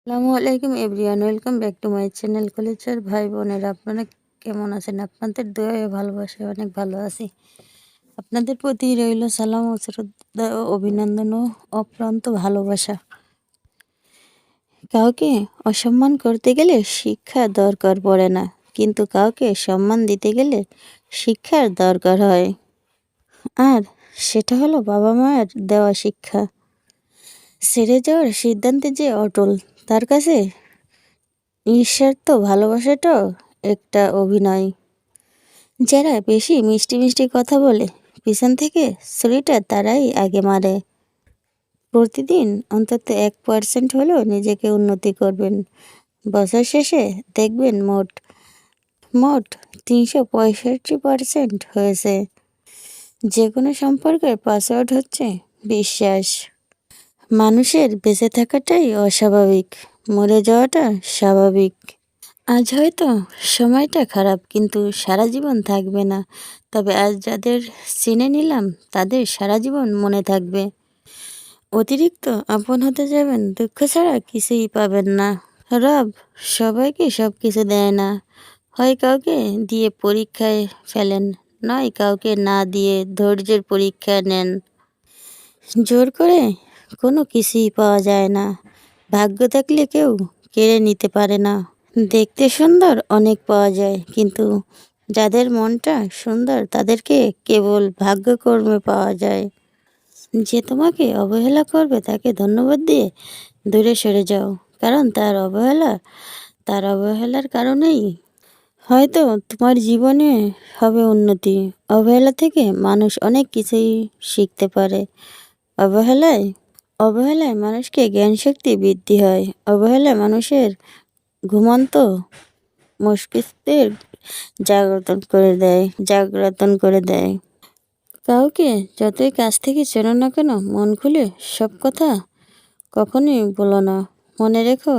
আসসালামু আলাইকুম everyone, welcome back to my channel. কলেজের ভাই বোনেরা, আপনারা কেমন আছেন? আপনাদের দয়ায় ভালোবাসায় অনেক ভালো আছি। আপনাদের প্রতি রইল সালাম ও শ্রদ্ধা ও অভিনন্দন ও অপ্রান্ত ভালোবাসা। কাউকে অসম্মান করতে গেলে শিক্ষা দরকার পড়ে না, কিন্তু কাউকে সম্মান দিতে গেলে শিক্ষার দরকার হয়। আর সেটা হলো বাবা মায়ের দেওয়া শিক্ষা। ছেড়ে যাওয়ার সিদ্ধান্তে যে অটল, তার কাছে নিঃস্বার্থ ভালোবাসাটাও একটা অভিনয়। যারা বেশি মিষ্টি মিষ্টি কথা বলে, পিছন থেকে ছুরিটা তারাই আগে মারে। প্রতিদিন অন্তত 1% হলেও নিজেকে উন্নতি করবেন। বছর শেষে দেখবেন মোট মোট 365% হয়েছে। যে কোনো সম্পর্কের পাসওয়ার্ড হচ্ছে বিশ্বাস। মানুষের বেঁচে থাকাটাই অস্বাভাবিক, মরে যাওয়াটা স্বাভাবিক। আজ হয়তো সময়টা খারাপ, কিন্তু সারা জীবন থাকবে না। তবে আজ যাদের চিনে নিলাম, তাদের সারা জীবন মনে থাকবে। অতিরিক্ত আপন হতে যাবেন, দুঃখ ছাড়া কিছুই পাবেন না। রব সবাইকে সব কিছু দেয় না। হয় কাউকে দিয়ে পরীক্ষায় ফেলেন, নয় কাউকে না দিয়ে ধৈর্যের পরীক্ষা নেন। জোর করে কোনো কিছুই পাওয়া যায় না। ভাগ্য থাকলে কেউ কেড়ে নিতে পারে না। দেখতে সুন্দর অনেক পাওয়া যায়, কিন্তু যাদের মনটা সুন্দর তাদেরকে কেবল ভাগ্যকর্মে পাওয়া যায়। যে তোমাকে অবহেলা করবে তাকে ধন্যবাদ দিয়ে দূরে সরে যাও, কারণ তার অবহেলার কারণেই হয়তো তোমার জীবনে হবে উন্নতি। অবহেলা থেকে মানুষ অনেক কিছুই শিখতে পারে। অবহেলায় অবহেলায় মানুষকে জ্ঞান শক্তি বৃদ্ধি হয়। অবহেলায় মানুষের ঘুমন্ত মস্তিষ্কের জাগ্রতন করে দেয়। কাউকে যতই কাছ থেকে চেনো না কেন, মন খুলে সব কথা কখনোই বলো না। মনে রেখো,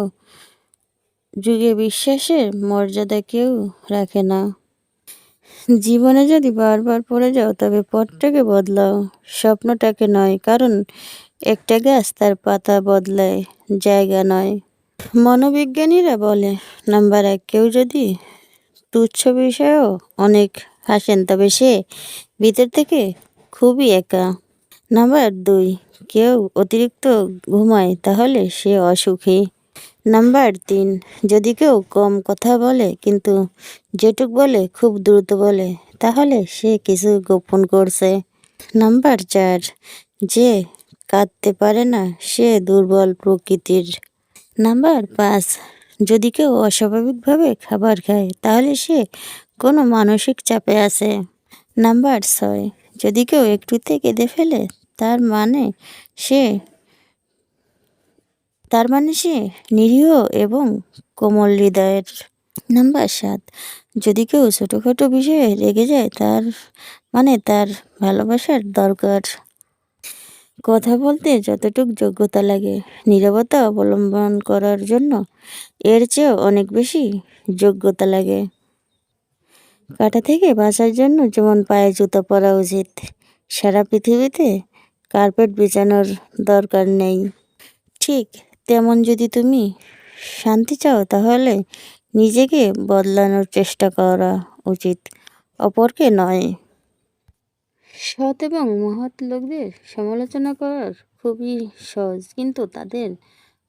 যুগে বিশ্বাসের মর্যাদা কেউ রাখে না। জীবনে যদি বারবার পড়ে যাও, তবে পথটাকে বদলাও, স্বপ্নটাকে নয়। কারণ একটা গাছ তার পাতা বদলায়, জায়গা নয়। মনোবিজ্ঞানীরা বলে, নাম্বার 1, কেউ যদি তুচ্ছ বিষয়েও অনেক হাসেন, তবে সে ভিতর থেকে খুবই একা। নাম্বার 2, কেউ অতিরিক্ত ঘুমায়, তাহলে সে অসুখী। নাম্বার 3, যদি কেউ কম কথা বলে কিন্তু যেটুক বলে খুব দ্রুত বলে, তাহলে সে কিছু গোপন করছে। নাম্বার 4, যে কাঁদতে পারে না সে দুর্বল প্রকৃতির। নাম্বার 5, যদি কেউ অস্বাভাবিকভাবে খাবার খায়, তাহলে সে কোনো মানসিক চাপে আছে। নাম্বার 6, যদি কেউ একটুতে কেঁদে ফেলে, তার মানে সে তার মানে সে নিরীহ এবং কোমল হৃদয়ের। নাম্বার 7, যদি কেউ ছোটোখাটো বিষয়ে রেগে যায়, তার ভালোবাসার দরকার। কথা বলতে যতটুক যোগ্যতা লাগে, নীরবতা অবলম্বন করার জন্য এর চেয়েও অনেক বেশি যোগ্যতা লাগে। কাঁটা থেকে বাঁচার জন্য যেমন পায়ে জুতো পরা উচিত, সারা পৃথিবীতে কার্পেট বিছানোর দরকার নেই। ঠিক তেমন, যদি তুমি শান্তি চাও, তাহলে নিজেকে বদলানোর চেষ্টা করা উচিত, অপরকে নয়। সৎ এবং মহৎ লোকদের সমালোচনা করার খুবই সহজ, কিন্তু তাদের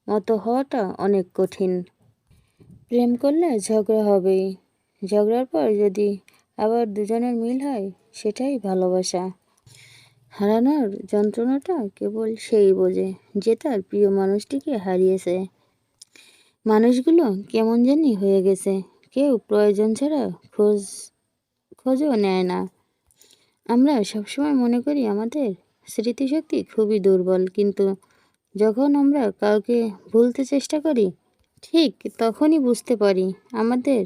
মতো হওয়াটা অনেক কঠিন। প্রেম করলে ঝগড়া হবেই, ঝগড়ার পর যদি আবার দুজনের মিল হয়, সেটাই ভালোবাসা। হারানোর যন্ত্রণাটা কেবল সেই বোঝে যে তার প্রিয় মানুষটিকে হারিয়েছে। মানুষগুলো কেমন জানি হয়ে গেছে, কেউ প্রয়োজন ছাড়া খোঁজও নেয় না। আমরা সবসময় মনে করি আমাদের স্মৃতিশক্তি খুবই দুর্বল, কিন্তু যখন আমরা কাউকে ভুলতে চেষ্টা করি, ঠিক তখনই বুঝতে পারি আমাদের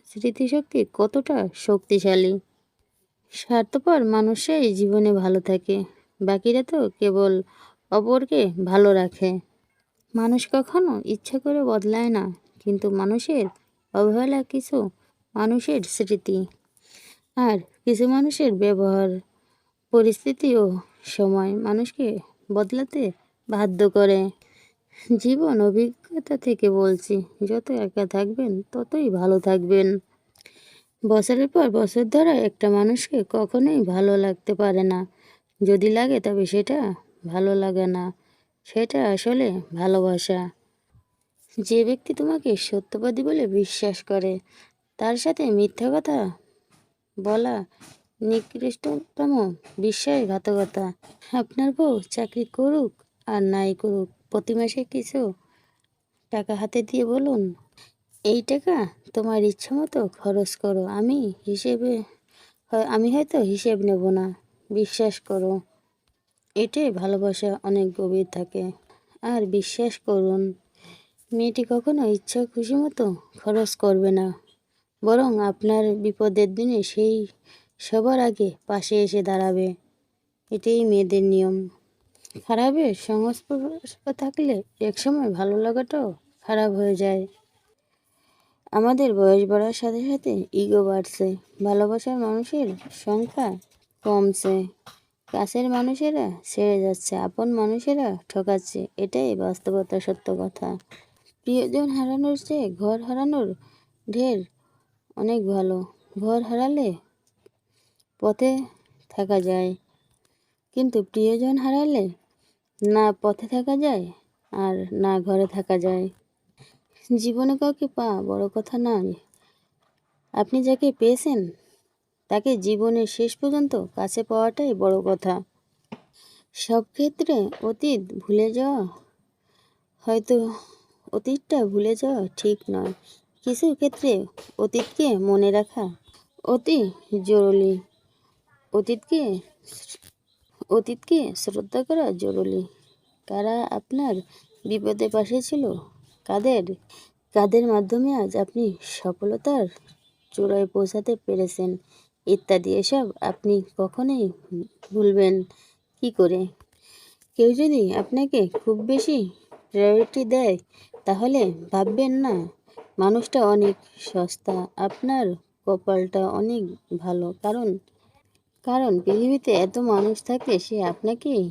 স্মৃতিশক্তি কতটা শক্তিশালী। স্বার্থপর মানুষই জীবনে ভালো থাকে, বাকিরা তো কেবল অপরকে ভালো রাখে। মানুষ কখনো ইচ্ছা করে বদলায় না, কিন্তু মানুষের অবহেলা, কিছু মানুষের স্মৃতি, আর কিছু মানুষের ব্যবহার, পরিস্থিতি ও সময় মানুষকে বদলাতে বাধ্য করে। জীবন অভিজ্ঞ অভিজ্ঞতা থেকে বলছি, যত একা থাকবেন ততই ভালো থাকবেন। বছরের পর বছর ধরে একটা মানুষকে কখনোই ভালো লাগতে পারে না। যদি লাগে তবে সেটা ভালো লাগে না, সেটা আসলে ভালোবাসা। যে ব্যক্তি তোমাকে সত্যবাদী বলে বিশ্বাস করে, তার সাথে মিথ্যা কথা বলা নিকৃষ্টতম বিশ্বাসঘাতকতা। আপনার বউ চাকরি করুক আর নাই করুক, প্রতি মাসে কিছু টাকা হাতে দিয়ে বলুন, এই টাকা তোমার ইচ্ছা মতো খরচ করো, আমি হয়তো হিসেব নেব না। বিশ্বাস করো, এটাই ভালোবাসা অনেক গভীর থাকে। আর বিশ্বাস করুন, মেয়েটি কখনো ইচ্ছা খুশি মতো খরচ করবে না, বরং আপনার বিপদের দিনে সেই সবার আগে পাশে এসে দাঁড়াবে। এটাই মেয়েদের নিয়ম। খারাপের সংস্পর্শ থাকলে একসময় ভালো লাগাটাও খারাপ হয়ে যায়। আমাদের বয়স বাড়ার সাথে সাথে ইগো বাড়ছে, ভালোবাসার মানুষের সংখ্যা কমছে, কাছের মানুষেরা ছেড়ে যাচ্ছে, আপন মানুষেরা ঠকাচ্ছে। এটাই বাস্তবতা, সত্য কথা। প্রিয়জন হারানোর চেয়ে ঘর হারানোর ঢের অনেক ভালো। ঘর হারালে পথে থাকা যায়, কিন্তু প্রিয়জন হারালে না পথে থাকা যায় আর না ঘরে থাকা যায়। জীবনে কাউকে পাওয়া বড় কথা নয়, আপনি যাকে পেয়েছেন তাকে জীবনের শেষ পর্যন্ত কাছে পাওয়াটাই বড় কথা। সব ক্ষেত্রে হয়তো অতীতটা ভুলে যাওয়া ঠিক নয়, কিছু ক্ষেত্রে অতীতকে মনে রাখা অতি জরুরি। অতীতকে অতীতকে শ্রদ্ধা করা জরুরি। কারা আপনার বিপদে পাশে ছিল, কাদের কাদের মাধ্যমে আজ আপনি সফলতার চূড়ায় পৌঁছাতে পেরেছেন, ইত্যাদি। এসব আপনি কখনোই ভুলবেন কি করে? কেউ যদি আপনাকে খুব বেশি প্রায়োরিটি দেয়, তাহলে ভাববেন না মানুষটা অনেক সস্তা, আপনার কপালটা অনেক ভালো। কারণ পৃথিবীতে এত মানুষ থাকলে সে আপনাকেই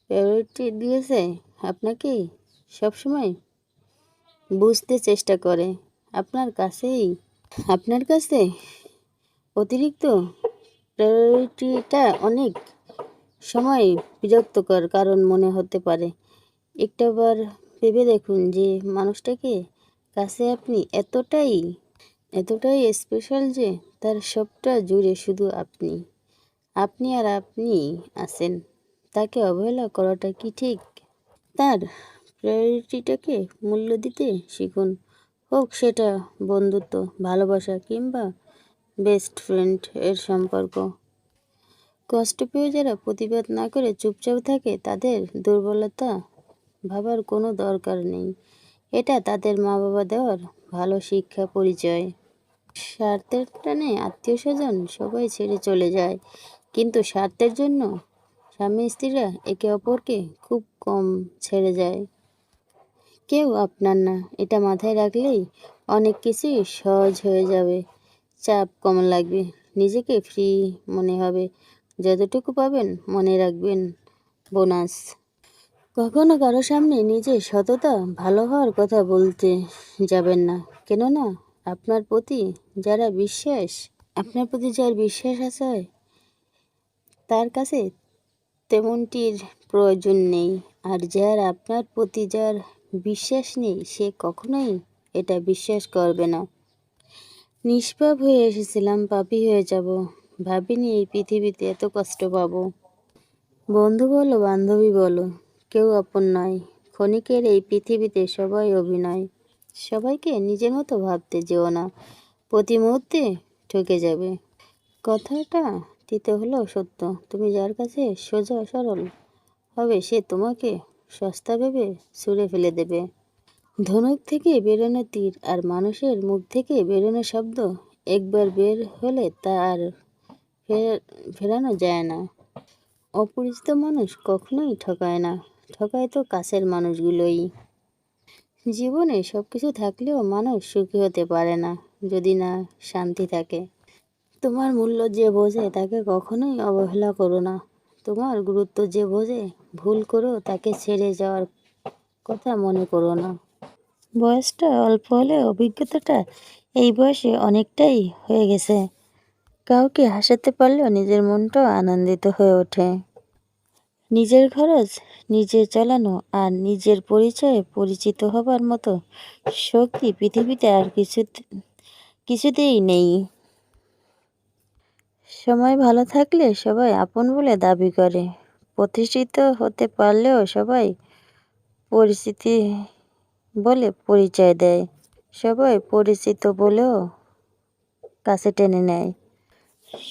প্রায়োরিটি দিয়েছে, আপনাকেই সবসময় বুঝতে চেষ্টা করে। আপনার কাছে অতিরিক্ত প্রায়োরিটিটা অনেক সময় বিরক্তকর কারণ মনে হতে পারে। একটাবার ভেবে দেখুন যে মানুষটাকে কাছে আপনি এতটাই স্পেশাল যে তার সবটা জুড়ে শুধু আপনি আর আপনি আছেন। তাকে অবহেলা করাটা কি ঠিক? তার প্রায়োরিটিটাকে মূল্য দিতে শিখুন, হোক সেটা বন্ধুত্ব, ভালোবাসা কিংবা বেস্ট ফ্রেন্ড এর সম্পর্ক। কষ্ট পেয়ে যারা প্রতিবাদ না করে চুপচাপ থাকে, তাদের দুর্বলতা ভাবার কোনো দরকার নেই। এটা তাদের মা বাবা দেওয়ার ভালো শিক্ষা পরিচয়। স্বার্থের টানে আত্মীয় স্বজন সবাই ছেড়ে চলে যায়, কিন্তু স্বার্থের জন্য স্বামী স্ত্রীরা একে অপরকে খুব কম ছেড়ে যায়। কেউ আপনার না, এটা মাথায় রাখলেই অনেক কিছুই সহজ হয়ে যাবে। চাপ কম লাগবে, নিজেকে ফ্রি মনে হবে। যতটুকু পাবেন মনে রাখবেন, বোনাস। কখনো কারো সামনে নিজের সততা ভালো হওয়ার কথা বলতে যাবেন না, কেননা আপনার প্রতি যার বিশ্বাস আছে তার কাছে তেমনটির প্রয়োজন নেই। আর আপনার প্রতি যার বিশ্বাস নেই, সে কখনোই এটা বিশ্বাস করবে না। নিষ্পাপ হয়ে এসেছিলাম, পাপী হয়ে যাব। ভাবিনি এই পৃথিবীতে এত কষ্ট পাবো। বন্ধু বলো বান্ধবী বলো, কেউ আপন নয়। ক্ষণিকের এই পৃথিবীতে সবাই অভিনয়। সবাইকে নিজের মতো ভাবতে যেও না, প্রতি মুহূর্তে ঠকে যাবে। কথাটা তিতে হলেও সত্য। তুমি যার কাছে সোজা সরল হবে, সে তোমাকে সস্তা ভেবে ছুঁড়ে ফেলে দেবে। ধনুক থেকে বেরোনো তীর আর মানুষের মুখ থেকে বেরোনো শব্দ একবার বের হলে তা আর ফেরানো যায় না। অপরিচিত মানুষ কখনোই ঠকায় না, ঠকায় তো কাছের মানুষগুলোই। জীবনে সব কিছু থাকলেও মানুষ সুখী হতে পারে না যদি না শান্তি থাকে। তোমার মূল্য যে বোঝে তাকে কখনোই অবহেলা করো না। তোমার গুরুত্ব যে বোঝে, ভুল করেও তাকে ছেড়ে যাওয়ার কথা মনে করো না। বয়সটা অল্প হলেও অভিজ্ঞতাটা এই বয়সে অনেকটাই হয়ে গেছে। কাউকে হাসাতে পারলেও নিজের মনটাও আনন্দিত হয়ে ওঠে। নিজের খরচ নিজে চালানো আর নিজের পরিচয়ে পরিচিত হবার মতো শক্তি পৃথিবীতে আর কিছুতেই নেই। সময় ভালো থাকলে সবাই আপন বলে দাবি করে, প্রতিষ্ঠিত হতে পারলেও সবাই পরিচিতি বলে পরিচয় দেয়, সবাই পরিচিত বলেও কাছে টেনে নেয়।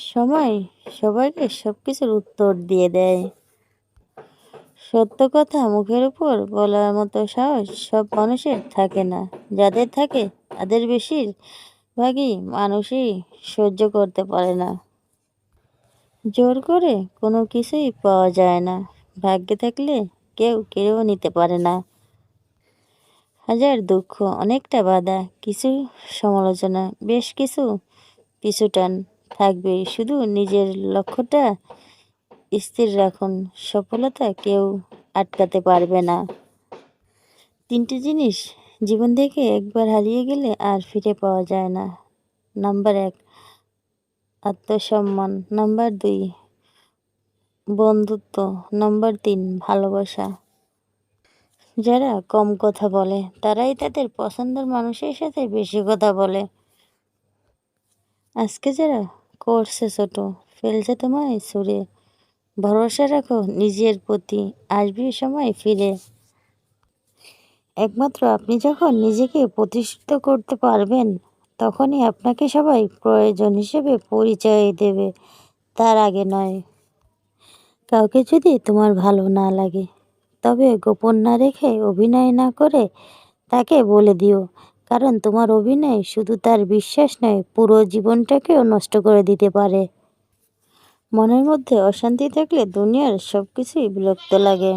সময় সবাইকে সবকিছুর উত্তর দিয়ে দেয়। সত্য কথা মুখের উপর বলার মতো সাহস সব মানুষের থাকে না, যাদের থাকে তাদের বেশিরভাগই মানুষই সহ্য করতে পারে না। জোর করে কোনো কিছুই পাওয়া যায় না, ভাগ্যে থাকলে কেউ কেড়েও নিতে পারে না। হাজার দুঃখ, অনেকটা বাধা, কিছু সমালোচনা, বেশ কিছু পিছুটান থাকবেই, শুধু নিজের লক্ষ্যটা স্থির রাখুন, সফলতা কেউ আটকাতে পারবে না। 3টে জিনিস জীবন থেকে একবার হারিয়ে গেলে আর ফিরে পাওয়া যায় না। নাম্বার 1 আত্মসম্মান, নাম্বার 2 বন্ধুত্ব, নাম্বার 3 ভালোবাসা। যারা কম কথা বলে তারাই তাদের পছন্দের মানুষের সাথে বেশি কথা বলে। আজকে যারা করছে ছোট, ফেলছে তোমায় ছুঁড়ে, ভরসা রাখো নিজের প্রতি, আসবে সময় ফিরে। একমাত্র আপনি যখন নিজেকে প্রতিষ্ঠিত করতে পারবেন, তখনই আপনাকে সবাই প্রয়োজন হিসেবে পরিচয় দেবে, তার আগে নয়। কাউকে যদি তোমার ভালো না লাগে, তবে গোপন না রেখে, অভিনয় না করে তাকে বলে দিও, কারণ তোমার অভিনয় শুধু তার বিশ্বাস নয়, পুরো জীবনটাকেও নষ্ট করে দিতে পারে। মনের মধ্যে অশান্তি থাকলে দুনিয়ার সব কিছুই বিরক্ত লাগে।